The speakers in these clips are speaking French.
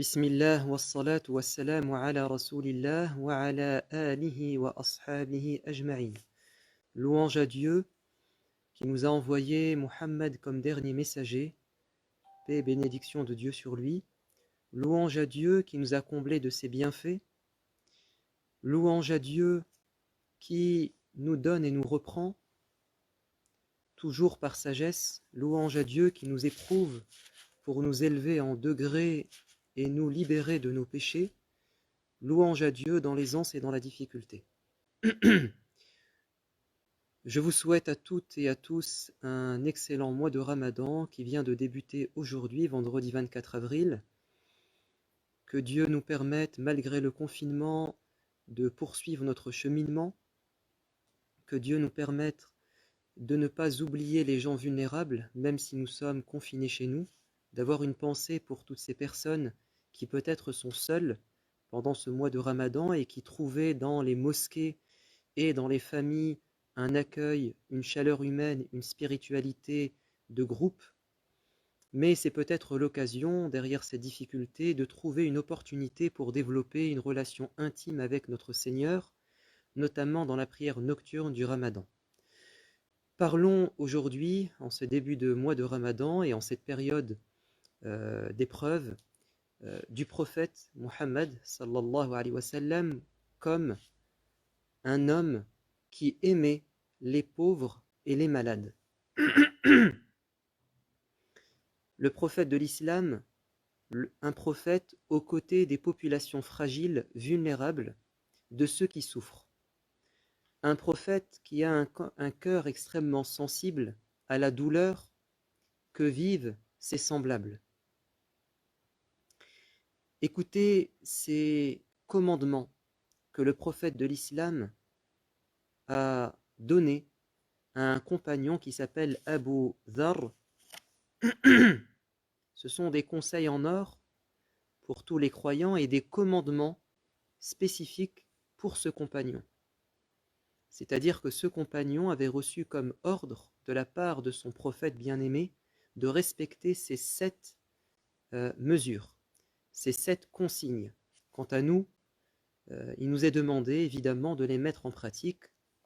Bismillah wa salatu wa salamu ala rasulillah wa ala alihi wa ashabihi ajma'in. Louange à Dieu qui nous a envoyé Muhammad comme dernier messager, paix et bénédiction de Dieu sur lui. Louange à Dieu qui nous a comblés de ses bienfaits. Louange à Dieu qui nous donne et nous reprend, toujours par sagesse. Louange à Dieu qui nous éprouve pour nous élever en degré et nous libérer de nos péchés. Louange à Dieu dans l'aisance et dans la difficulté. Je vous souhaite à toutes et à tous un excellent mois de Ramadan qui vient de débuter aujourd'hui, vendredi 24 avril. Que Dieu nous permette, malgré le confinement, de poursuivre notre cheminement. Que Dieu nous permette de ne pas oublier les gens vulnérables, même si nous sommes confinés chez nous, d'avoir une pensée pour toutes ces personnes qui peut-être sont seules pendant ce mois de Ramadan et qui trouvaient dans les mosquées et dans les familles un accueil, une chaleur humaine, une spiritualité de groupe. Mais c'est peut-être l'occasion, derrière ces difficultés, de trouver une opportunité pour développer une relation intime avec notre Seigneur, notamment dans la prière nocturne du Ramadan. Parlons aujourd'hui, en ce début de mois de Ramadan et en cette période d'épreuve, du prophète Muhammad sallallahu alayhi wa sallam comme un homme qui aimait les pauvres et les malades. Le prophète de l'islam, un prophète aux côtés des populations fragiles, vulnérables, de ceux qui souffrent. Un prophète qui a un cœur extrêmement sensible à la douleur que vivent ses semblables. Écoutez ces commandements que le prophète de l'islam a donnés à un compagnon qui s'appelle Abu Dharr. Ce sont des conseils en or pour tous les croyants et des commandements spécifiques pour ce compagnon. C'est-à-dire que ce compagnon avait reçu comme ordre de la part de son prophète bien-aimé de respecter ces 7 mesures, ces 7 consignes. Quant à nous, il nous est demandé évidemment de les mettre en pratique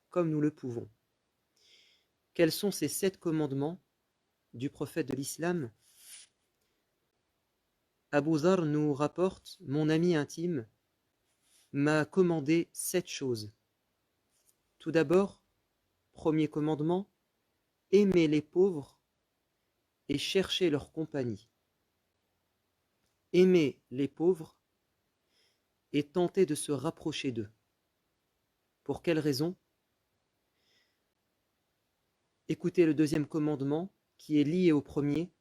comme nous le pouvons. Quels sont ces 7 commandements du prophète de l'islam? Abu Dharr nous rapporte: mon ami intime m'a commandé 7 choses. Tout d'abord, premier commandement, aimer les pauvres et chercher leur compagnie. Aimer les pauvres et tenter de se rapprocher d'eux. Pour quelle raison? Écoutez le deuxième commandement qui est lié au premier.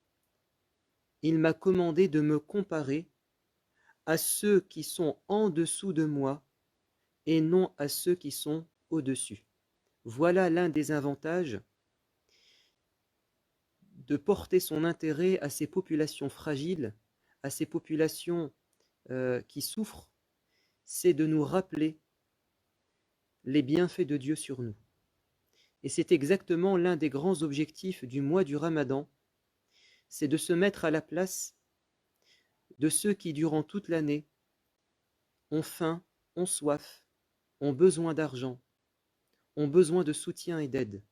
Il m'a commandé de me comparer à ceux qui sont en dessous de moi et non à ceux qui sont au-dessus. Voilà l'un des avantages de porter son intérêt à ces populations fragiles, à ces populations qui souffrent, c'est de nous rappeler les bienfaits de Dieu sur nous. Et c'est exactement l'un des grands objectifs du mois du Ramadan, c'est de se mettre à la place de ceux qui, durant toute l'année, ont faim, ont soif, ont besoin d'argent, ont besoin de soutien et d'aide.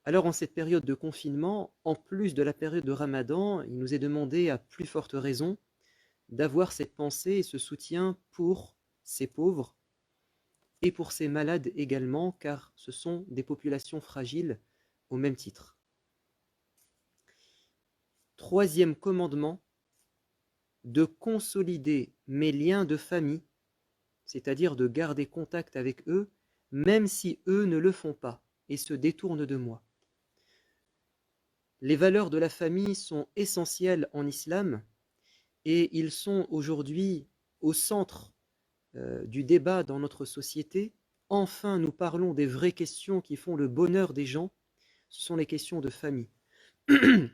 Alors en cette période de confinement, en plus de la période de Ramadan, il nous est demandé à plus forte raison d'avoir cette pensée et ce soutien pour ces pauvres et pour ces malades également, car ce sont des populations fragiles au même titre. Troisième commandement, de consolider mes liens de famille, c'est-à-dire de garder contact avec eux, même si eux ne le font pas et se détournent de moi. Les valeurs de la famille sont essentielles en islam et ils sont aujourd'hui au centre du débat dans notre société. Enfin, nous parlons des vraies questions qui font le bonheur des gens, ce sont les questions de famille.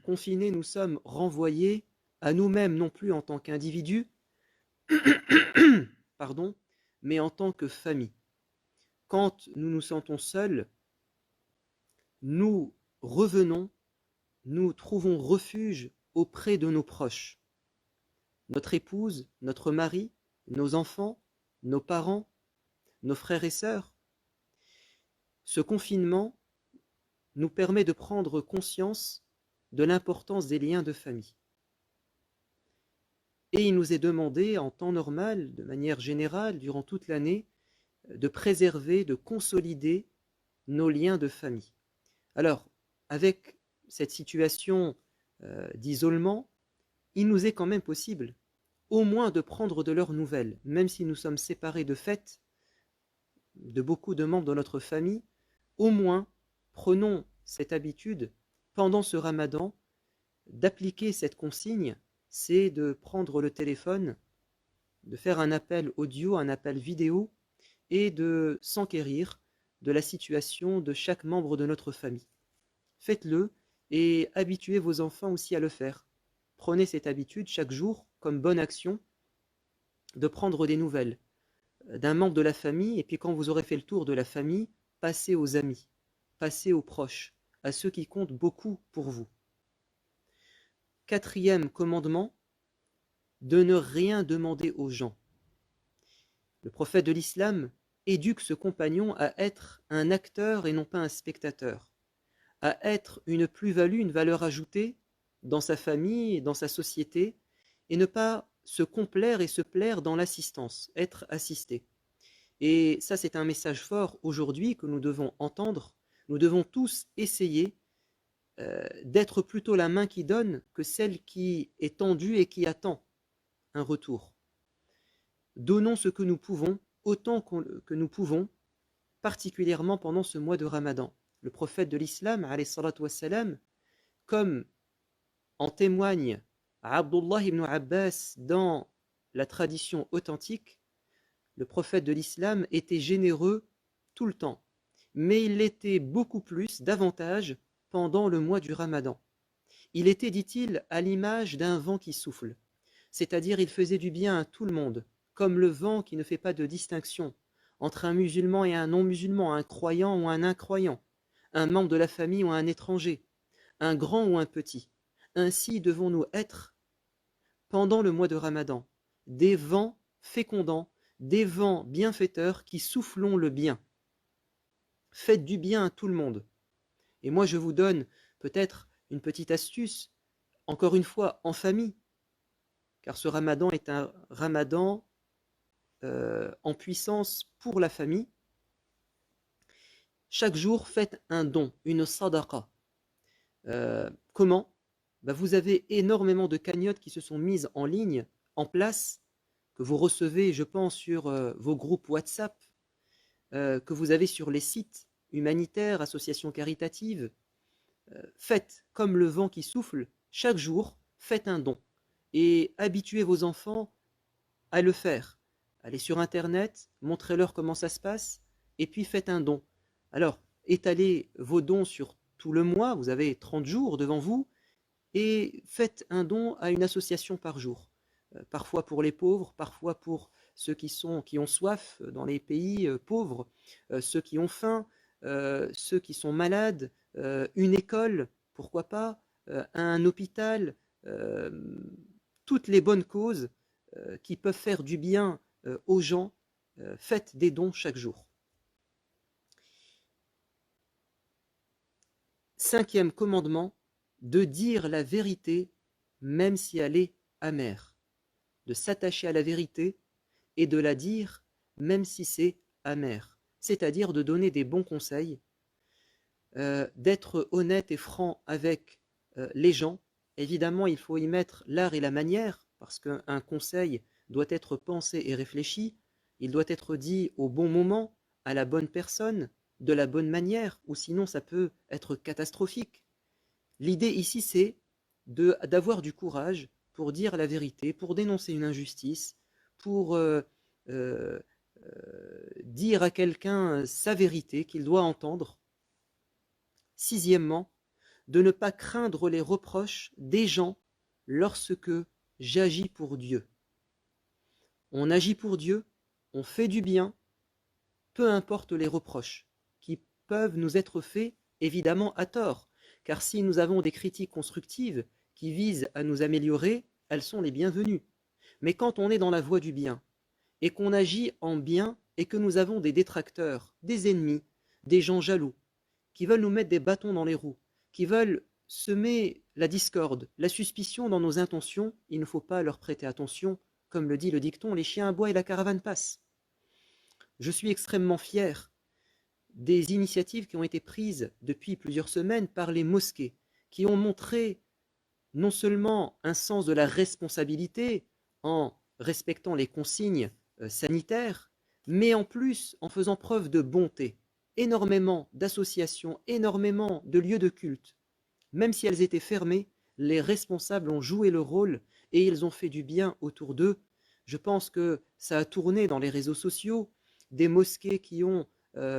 Confinés, nous sommes renvoyés à nous-mêmes, non plus en tant qu'individus, pardon, mais en tant que famille. Quand nous nous sentons seuls, nous revenons, nous trouvons refuge auprès de nos proches, notre épouse, notre mari, nos enfants, nos parents, nos frères et sœurs. Ce confinement nous permet de prendre conscience de l'importance des liens de famille. Et il nous est demandé, en temps normal, de manière générale, durant toute l'année, de préserver, de consolider nos liens de famille. Alors, avec cette situation d'isolement, il nous est quand même possible, au moins de prendre de leurs nouvelles, même si nous sommes séparés de fait de beaucoup de membres de notre famille, au moins prenons cette habitude, pendant ce ramadan, d'appliquer cette consigne, c'est de prendre le téléphone, de faire un appel audio, un appel vidéo, et de s'enquérir de la situation de chaque membre de notre famille. Faites-le et habituez vos enfants aussi à le faire. Prenez cette habitude chaque jour comme bonne action de prendre des nouvelles d'un membre de la famille, et puis quand vous aurez fait le tour de la famille, passez aux amis, passez aux proches, à ceux qui comptent beaucoup pour vous. Quatrième commandement, de ne rien demander aux gens. Le prophète de l'islam éduque ce compagnon à être un acteur et non pas un spectateur, à être une plus-value, une valeur ajoutée dans sa famille et dans sa société, et ne pas se complaire et se plaire dans l'assistance, être assisté. Et ça, c'est un message fort aujourd'hui que nous devons entendre. Nous devons tous essayer d'être plutôt la main qui donne que celle qui est tendue et qui attend un retour. Donnons ce que nous pouvons, autant que nous pouvons, particulièrement pendant ce mois de Ramadan. Le prophète de l'islam, alayhi salatu wassalam, comme en témoigne Abdullah ibn Abbas dans la tradition authentique, le prophète de l'islam était généreux tout le temps, mais il l'était beaucoup plus, davantage, pendant le mois du Ramadan. Il était, dit-il, à l'image d'un vent qui souffle, c'est-à-dire il faisait du bien à tout le monde, comme le vent qui ne fait pas de distinction entre un musulman et un non-musulman, un croyant ou un incroyant, un membre de la famille ou un étranger, un grand ou un petit. Ainsi devons-nous être, pendant le mois de Ramadan, des vents fécondants, des vents bienfaiteurs qui soufflons le bien. Faites du bien à tout le monde. Et moi, je vous donne peut-être une petite astuce, encore une fois, en famille, car ce Ramadan est un Ramadan en puissance pour la famille. Chaque jour, faites un don, une sadaqa. Comment ? Vous avez énormément de cagnottes qui se sont mises en ligne, en place, que vous recevez, je pense, sur vos groupes WhatsApp, que vous avez sur les sites humanitaires, associations caritatives. Faites comme le vent qui souffle, chaque jour, faites un don. Et habituez vos enfants à le faire. Allez sur Internet, montrez-leur comment ça se passe, et puis faites un don. Alors, étalez vos dons sur tout le mois, vous avez 30 jours devant vous, et faites un don à une association par jour. Parfois pour les pauvres, parfois pour ceux qui ont soif dans les pays pauvres, ceux qui ont faim, ceux qui sont malades, une école, pourquoi pas, un hôpital, toutes les bonnes causes qui peuvent faire du bien aux gens, faites des dons chaque jour. Cinquième commandement, de dire la vérité même si elle est amère. De s'attacher à la vérité et de la dire même si c'est amer. C'est-à-dire de donner des bons conseils, d'être honnête et franc avec les gens. Évidemment, il faut y mettre l'art et la manière, parce qu'un conseil doit être pensé et réfléchi, il doit être dit au bon moment, à la bonne personne, de la bonne manière, ou sinon ça peut être catastrophique. L'idée ici, c'est d'avoir du courage pour dire la vérité, pour dénoncer une injustice, pour dire à quelqu'un sa vérité qu'il doit entendre. Sixièmement, de ne pas craindre les reproches des gens lorsque j'agis pour Dieu. On agit pour Dieu, on fait du bien, peu importe les reproches qui peuvent nous être faits, évidemment à tort, car si nous avons des critiques constructives qui visent à nous améliorer, elles sont les bienvenues. Mais quand on est dans la voie du bien, et qu'on agit en bien, et que nous avons des détracteurs, des ennemis, des gens jaloux, qui veulent nous mettre des bâtons dans les roues, qui veulent semer la discorde, la suspicion dans nos intentions, il ne faut pas leur prêter attention. Comme le dit le dicton, les chiens aboient et la caravane passe. Je suis extrêmement fier des initiatives qui ont été prises depuis plusieurs semaines par les mosquées, qui ont montré non seulement un sens de la responsabilité en respectant les consignes sanitaires, mais en plus en faisant preuve de bonté. Énormément d'associations, énormément de lieux de culte. Même si elles étaient fermées, les responsables ont joué le rôle et ils ont fait du bien autour d'eux. Je pense que ça a tourné dans les réseaux sociaux, des mosquées qui ont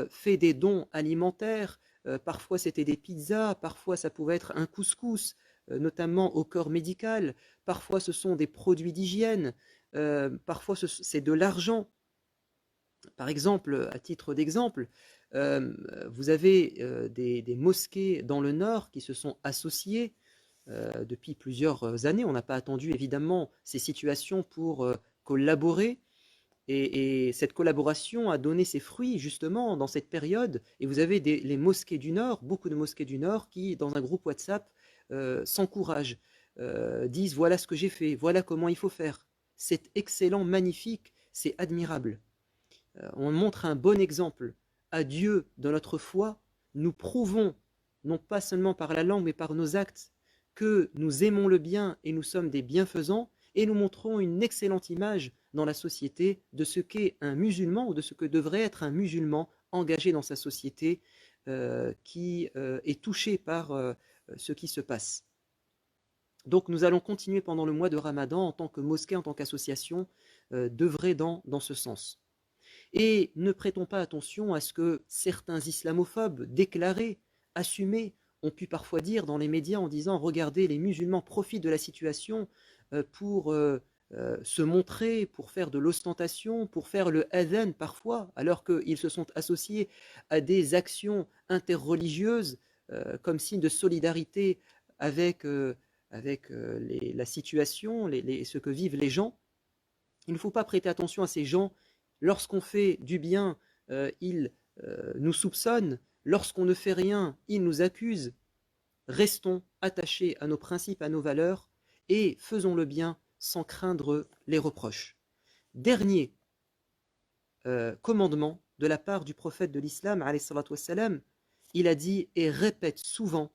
fait des dons alimentaires, parfois c'était des pizzas, parfois ça pouvait être un couscous, notamment au corps médical, parfois ce sont des produits d'hygiène, parfois c'est de l'argent. Par exemple, à titre d'exemple, vous avez des mosquées dans le Nord qui se sont associées depuis plusieurs années. On n'a pas attendu évidemment ces situations pour collaborer. Et cette collaboration a donné ses fruits justement dans cette période. Et vous avez les mosquées du Nord, beaucoup de mosquées du Nord qui, dans un groupe WhatsApp, s'encouragent, disent voilà ce que j'ai fait, voilà comment il faut faire. C'est excellent, magnifique, c'est admirable. On montre un bon exemple à Dieu dans notre foi. Nous prouvons, non pas seulement par la langue, mais par nos actes, que nous aimons le bien et nous sommes des bienfaisants, et nous montrons une excellente image dans la société de ce qu'est un musulman ou de ce que devrait être un musulman engagé dans sa société qui est touché par ce qui se passe. Donc nous allons continuer pendant le mois de Ramadan en tant que mosquée, en tant qu'association, d'œuvrer dans ce sens. Et ne prêtons pas attention à ce que certains islamophobes déclarés, assumés, ont pu parfois dire dans les médias en disant « Regardez, les musulmans profitent de la situation pour se montrer, pour faire de l'ostentation, pour faire le adhan parfois, alors qu'ils se sont associés à des actions interreligieuses comme signe de solidarité avec la situation, ce que vivent les gens. Il ne faut pas prêter attention à ces gens. Lorsqu'on fait du bien, ils nous soupçonnent. Lorsqu'on ne fait rien, ils nous accusent. Restons attachés à nos principes, à nos valeurs, et faisons le bien sans craindre les reproches. Dernier commandement de la part du prophète de l'islam, alayhi salatu wassalam, il a dit et répète souvent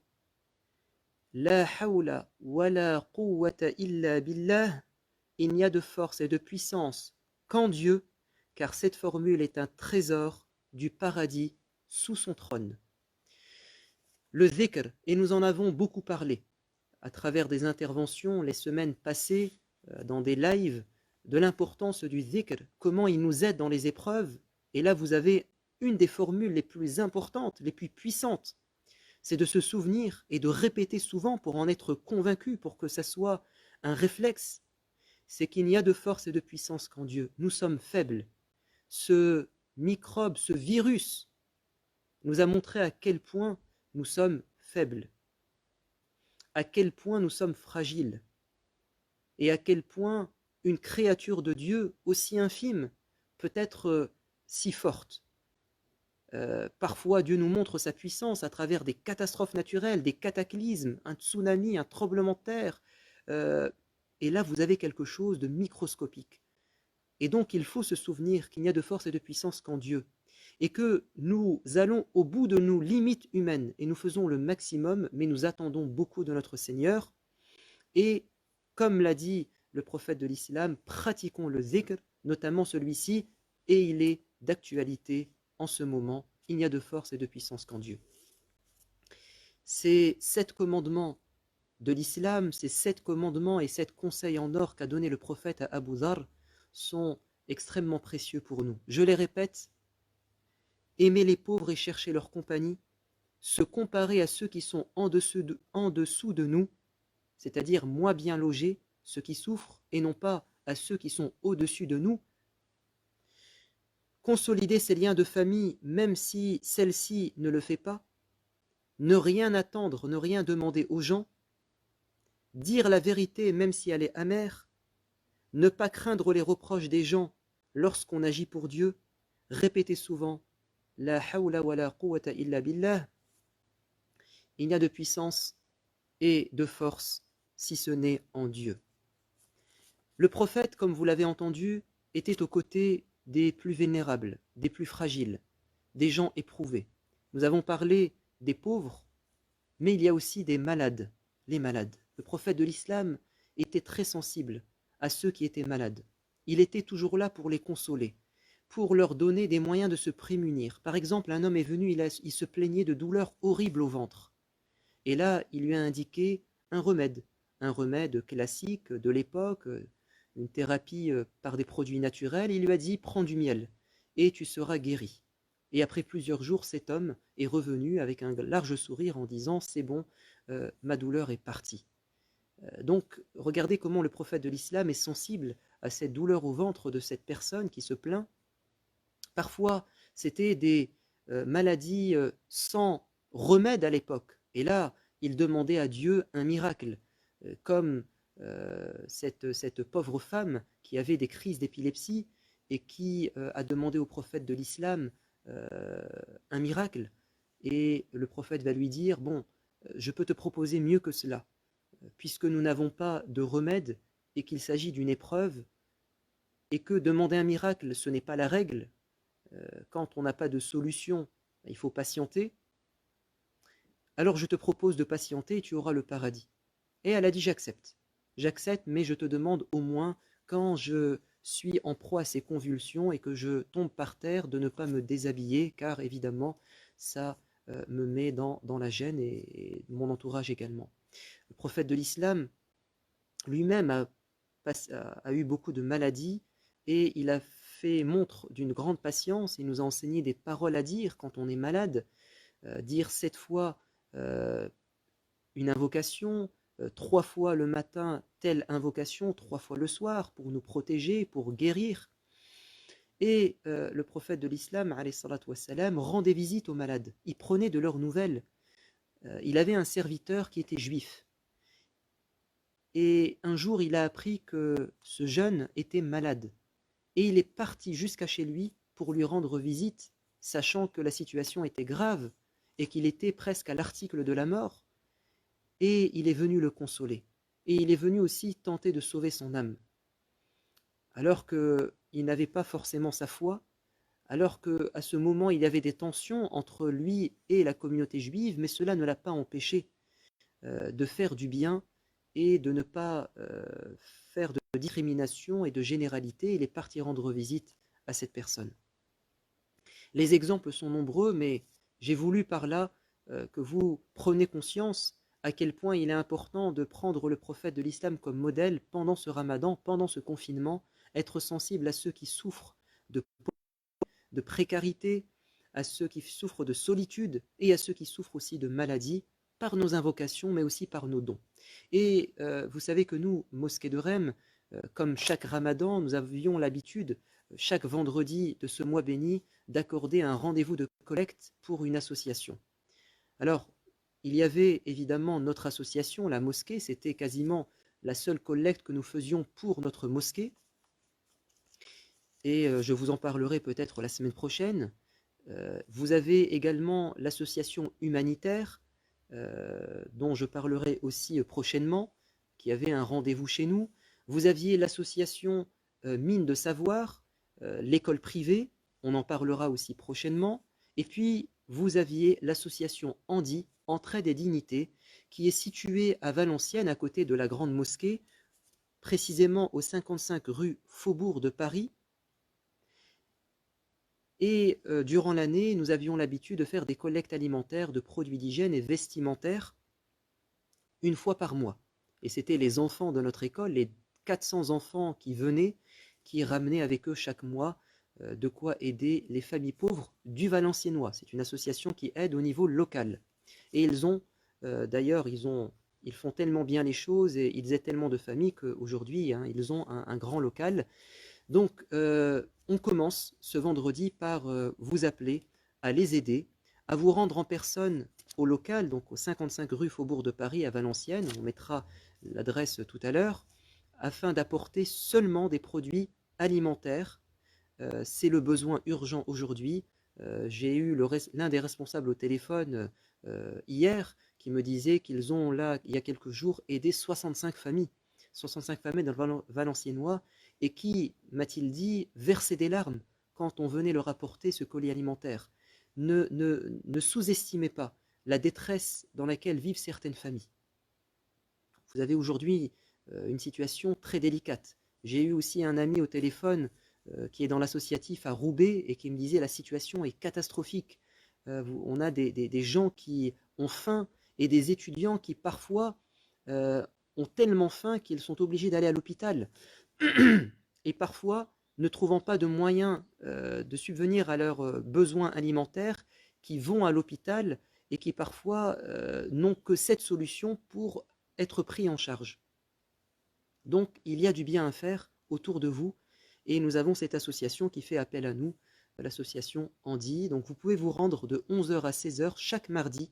La hawla wa la quwwata illa billah, il n'y a de force et de puissance qu'en Dieu, car cette formule est un trésor du paradis sous son trône. Le dhikr, et nous en avons beaucoup parlé à travers des interventions les semaines passées dans des lives, de l'importance du dhikr, comment il nous aide dans les épreuves. Et là vous avez une des formules les plus importantes, les plus puissantes, c'est de se souvenir et de répéter souvent pour en être convaincu, pour que ça soit un réflexe, c'est qu'il n'y a de force et de puissance qu'en Dieu. Nous sommes faibles. Ce microbe, ce virus, nous a montré à quel point nous sommes faibles, à quel point nous sommes fragiles, et à quel point une créature de Dieu aussi infime peut être si forte. Parfois, Dieu nous montre sa puissance à travers des catastrophes naturelles, des cataclysmes, un tsunami, un tremblement de terre. Et là, vous avez quelque chose de microscopique. Et donc, il faut se souvenir qu'il n'y a de force et de puissance qu'en Dieu. Et que nous allons au bout de nos limites humaines. Et nous faisons le maximum, mais nous attendons beaucoup de notre Seigneur. Et comme l'a dit le prophète de l'islam, pratiquons le zikr, notamment celui-ci, et il est d'actualité en ce moment. Il n'y a de force et de puissance qu'en Dieu. Ces 7 commandements de l'islam, ces 7 commandements et 7 conseils en or qu'a donné le prophète à Abu Dharr sont extrêmement précieux pour nous. Je les répète, aimer les pauvres et chercher leur compagnie, se comparer à ceux qui sont en dessous de nous, c'est-à-dire moins bien logés, ceux qui souffrent, et non pas à ceux qui sont au-dessus de nous. Consolider ses liens de famille, même si celle-ci ne le fait pas. Ne rien attendre, ne rien demander aux gens. dire la vérité même si elle est amère, ne pas craindre les reproches des gens lorsqu'on agit pour Dieu, répéter souvent La hawla wa la quwwata illa billah, il n'y a de puissance et de force si ce n'est en Dieu. Le prophète, comme vous l'avez entendu, était aux côtés des plus vénérables, des plus fragiles, des gens éprouvés. Nous avons parlé des pauvres, mais il y a aussi des malades, les malades. Le prophète de l'islam était très sensible à ceux qui étaient malades. Il était toujours là pour les consoler, pour leur donner des moyens de se prémunir. Par exemple, un homme est venu, il se plaignait de douleurs horribles au ventre. Et là, il lui a indiqué un remède classique de l'époque, une thérapie par des produits naturels. Il lui a dit, prends du miel et tu seras guéri. Et après plusieurs jours, cet homme est revenu avec un large sourire en disant, c'est bon, ma douleur est partie. Donc, regardez comment le prophète de l'islam est sensible à cette douleur au ventre de cette personne qui se plaint. Parfois, c'était des maladies sans remède à l'époque. Et là, il demandait à Dieu un miracle, comme cette pauvre femme qui avait des crises d'épilepsie et qui a demandé au prophète de l'islam un miracle. Et le prophète va lui dire, bon, je peux te proposer mieux que cela, puisque nous n'avons pas de remède et qu'il s'agit d'une épreuve, et que demander un miracle, ce n'est pas la règle. Quand on n'a pas de solution, il faut patienter. Alors je te propose de patienter et tu auras le paradis. Et elle a dit j'accepte. J'accepte, mais je te demande au moins, quand je suis en proie à ces convulsions et que je tombe par terre, de ne pas me déshabiller, car évidemment, ça me met dans la gêne et mon entourage également. Le prophète de l'islam lui-même a eu beaucoup de maladies et il a fait montre d'une grande patience. Il nous a enseigné des paroles à dire quand on est malade, dire 7 fois une invocation, 3 fois le matin telle invocation, 3 fois le soir pour nous protéger, pour guérir. Et le prophète de l'islam, alayhi salatu wassalam, rendait visite aux malades. Il prenait de leurs nouvelles. Il avait un serviteur qui était juif. Et un jour, il a appris que ce jeune était malade. Et il est parti jusqu'à chez lui pour lui rendre visite, sachant que la situation était grave et qu'il était presque à l'article de la mort. Et il est venu le consoler. Et il est venu aussi tenter de sauver son âme. Alors qu'il n'avait pas forcément sa foi, alors qu'à ce moment, il y avait des tensions entre lui et la communauté juive, mais cela ne l'a pas empêché de faire du bien et de ne pas faire de discrimination et de généralité. Il est parti rendre visite à cette personne. Les exemples sont nombreux, mais j'ai voulu par là que vous preniez conscience à quel point il est important de prendre le prophète de l'islam comme modèle pendant ce ramadan, pendant ce confinement, être sensible à ceux qui souffrent de précarité, à ceux qui souffrent de solitude et à ceux qui souffrent aussi de maladies, par nos invocations, mais aussi par nos dons. Et vous savez que nous, Mosquée de Rem, comme chaque ramadan, nous avions l'habitude, chaque vendredi de ce mois béni, d'accorder un rendez-vous de collecte pour une association. Alors, il y avait évidemment notre association, la mosquée, c'était quasiment la seule collecte que nous faisions pour notre mosquée. Et je vous en parlerai peut-être la semaine prochaine. Vous avez également l'association humanitaire, dont je parlerai aussi prochainement, qui avait un rendez-vous chez nous. Vous aviez l'association Mine de Savoir, l'école privée, on en parlera aussi prochainement. Et puis, vous aviez l'association Handi, Entraide et Dignité, qui est située à Valenciennes, à côté de la Grande Mosquée, précisément au 55 rue Faubourg de Paris. Et durant l'année, nous avions l'habitude de faire des collectes alimentaires, de produits d'hygiène et vestimentaires, une fois par mois. Et c'était les enfants de notre école, les 400 enfants qui venaient, qui ramenaient avec eux chaque mois de quoi aider les familles pauvres du Valenciennois. C'est une association qui aide au niveau local. Et ils ont, d'ailleurs, ils font tellement bien les choses et ils aident tellement de familles qu'aujourd'hui, ils ont un grand local. Donc, on commence ce vendredi par vous appeler à les aider, à vous rendre en personne au local, donc au 55 rue Faubourg de Paris à Valenciennes, on mettra l'adresse tout à l'heure, afin d'apporter seulement des produits alimentaires. C'est le besoin urgent aujourd'hui. J'ai eu l'un des responsables au téléphone hier qui me disait qu'ils ont là, il y a quelques jours, aidé 65 familles dans le Valenciennois, et qui, m'a-t-il dit, versaient des larmes quand on venait leur apporter ce colis alimentaire. Ne sous-estimez pas la détresse dans laquelle vivent certaines familles. Vous avez aujourd'hui une situation très délicate. J'ai eu aussi un ami au téléphone qui est dans l'associatif à Roubaix et qui me disait la situation est catastrophique. On a des gens qui ont faim et des étudiants qui parfois ont tellement faim qu'ils sont obligés d'aller à l'hôpital. Et parfois, ne trouvant pas de moyens de subvenir à leurs besoins alimentaires, qui vont à l'hôpital et qui parfois n'ont que cette solution pour être pris en charge. Donc, il y a du bien à faire autour de vous, et nous avons cette association qui fait appel à nous, l'association Andy. Donc, vous pouvez vous rendre de 11h à 16h chaque mardi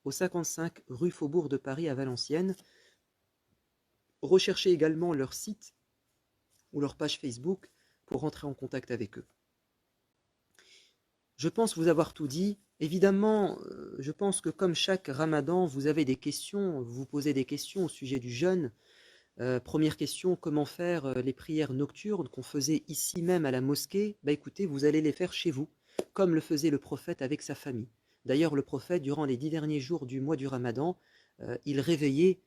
au 55 rue Faubourg de Paris à Valenciennes. Recherchez également leur site ou leur page Facebook pour rentrer en contact avec eux. Je pense vous avoir tout dit. Évidemment, je pense que comme chaque Ramadan, vous avez des questions, vous vous posez des questions au sujet du jeûne. Première question, comment faire les prières nocturnes qu'on faisait ici même à la mosquée? Écoutez, vous allez les faire chez vous, comme le faisait le prophète avec sa famille. D'ailleurs, le prophète, durant les 10 derniers jours du mois du Ramadan, il réveillait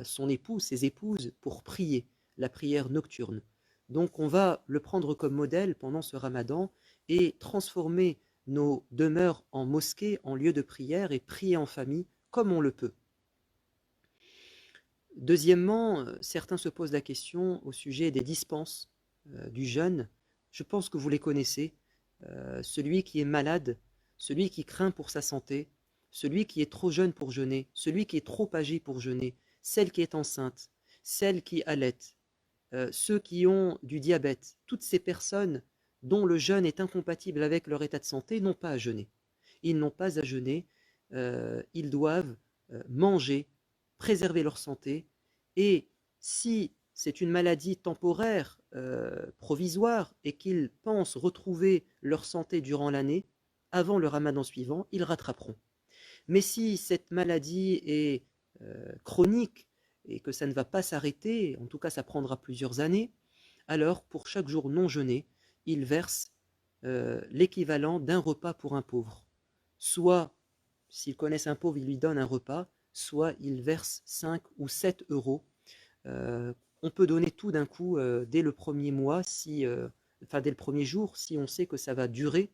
son épouse, ses épouses, pour prier, la prière nocturne. Donc on va le prendre comme modèle pendant ce Ramadan et transformer nos demeures en mosquée, en lieu de prière, et prier en famille comme on le peut. Deuxièmement, certains se posent la question au sujet des dispenses du jeûne. Je pense que vous les connaissez. Celui qui est malade, celui qui craint pour sa santé, celui qui est trop jeune pour jeûner, celui qui est trop âgé pour jeûner, celle qui est enceinte, celle qui allaite, ceux qui ont du diabète, toutes ces personnes dont le jeûne est incompatible avec leur état de santé n'ont pas à jeûner. Ils n'ont pas à jeûner, ils doivent manger, préserver leur santé, et si c'est une maladie temporaire, provisoire, et qu'ils pensent retrouver leur santé durant l'année, avant le Ramadan suivant, ils rattraperont. Mais si cette maladie est chronique, et que ça ne va pas s'arrêter, en tout cas ça prendra plusieurs années, alors pour chaque jour non jeûné, ils versent l'équivalent d'un repas pour un pauvre. Soit, s'ils connaissent un pauvre, ils lui donnent un repas, soit ils versent 5 ou 7 euros. On peut donner tout d'un coup dès le premier mois, dès le premier jour, si on sait que ça va durer.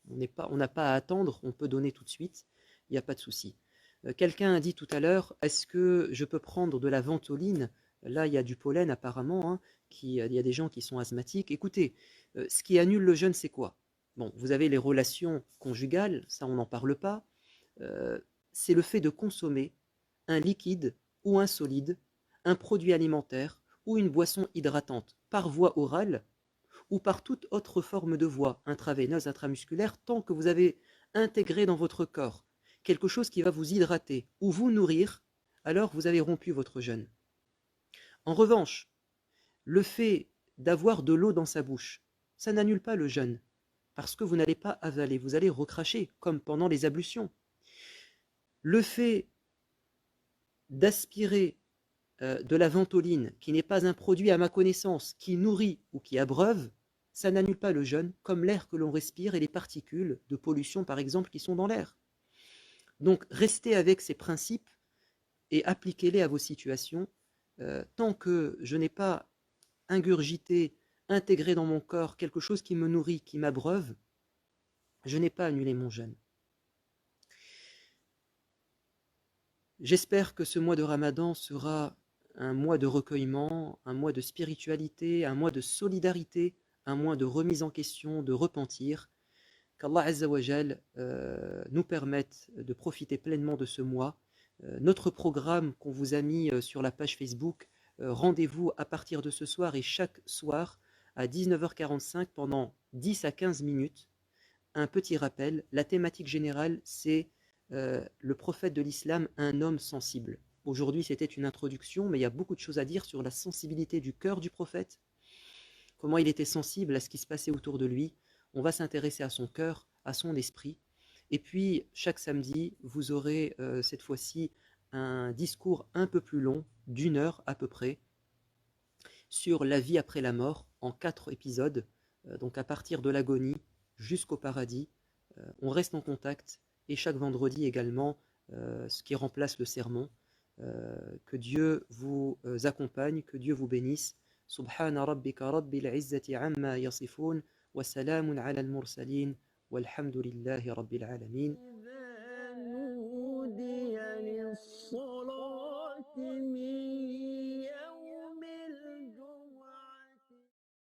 On n'a pas à attendre, on peut donner tout de suite, il n'y a pas de souci. Quelqu'un a dit tout à l'heure, est-ce que je peux prendre de la ventoline? Là, il y a du pollen apparemment, il y a des gens qui sont asthmatiques. Écoutez, ce qui annule le jeûne, c'est quoi? Bon, vous avez les relations conjugales, ça on n'en parle pas. C'est le fait de consommer un liquide ou un solide, un produit alimentaire ou une boisson hydratante par voie orale ou par toute autre forme de voie, intraveineuse, intramusculaire, tant que vous avez intégré dans votre corps quelque chose qui va vous hydrater ou vous nourrir, alors vous avez rompu votre jeûne. En revanche, le fait d'avoir de l'eau dans sa bouche, ça n'annule pas le jeûne, parce que vous n'allez pas avaler, vous allez recracher, comme pendant les ablutions. Le fait d'aspirer de la ventoline, qui n'est pas un produit à ma connaissance, qui nourrit ou qui abreuve, ça n'annule pas le jeûne, comme l'air que l'on respire et les particules de pollution, par exemple, qui sont dans l'air. Donc, restez avec ces principes et appliquez-les à vos situations. Tant que je n'ai pas ingurgité, intégré dans mon corps quelque chose qui me nourrit, qui m'abreuve, je n'ai pas annulé mon jeûne. J'espère que ce mois de Ramadan sera un mois de recueillement, un mois de spiritualité, un mois de solidarité, un mois de remise en question, de repentir. Qu'Allah Azza wa Jal nous permette de profiter pleinement de ce mois. Notre programme qu'on vous a mis sur la page Facebook, rendez-vous à partir de ce soir et chaque soir à 19h45 pendant 10 à 15 minutes Un petit rappel, la thématique générale, c'est le prophète de l'islam, un homme sensible. Aujourd'hui, c'était une introduction, mais il y a beaucoup de choses à dire sur la sensibilité du cœur du prophète, comment il était sensible à ce qui se passait autour de lui. On va s'intéresser à son cœur, à son esprit. Et puis, chaque samedi, vous aurez cette fois-ci un discours un peu plus long, d'une heure à peu près, sur la vie après la mort, en 4 épisodes, donc à partir de l'agonie jusqu'au paradis. On reste en contact, et chaque vendredi également, ce qui remplace le sermon. Que Dieu vous accompagne, que Dieu vous bénisse. Subhana rabbika rabbil izzati amma yasifun, wa salamun ala al-mursalin, walhamdulillahi rabbil alamin. إذا نودي للصلاة من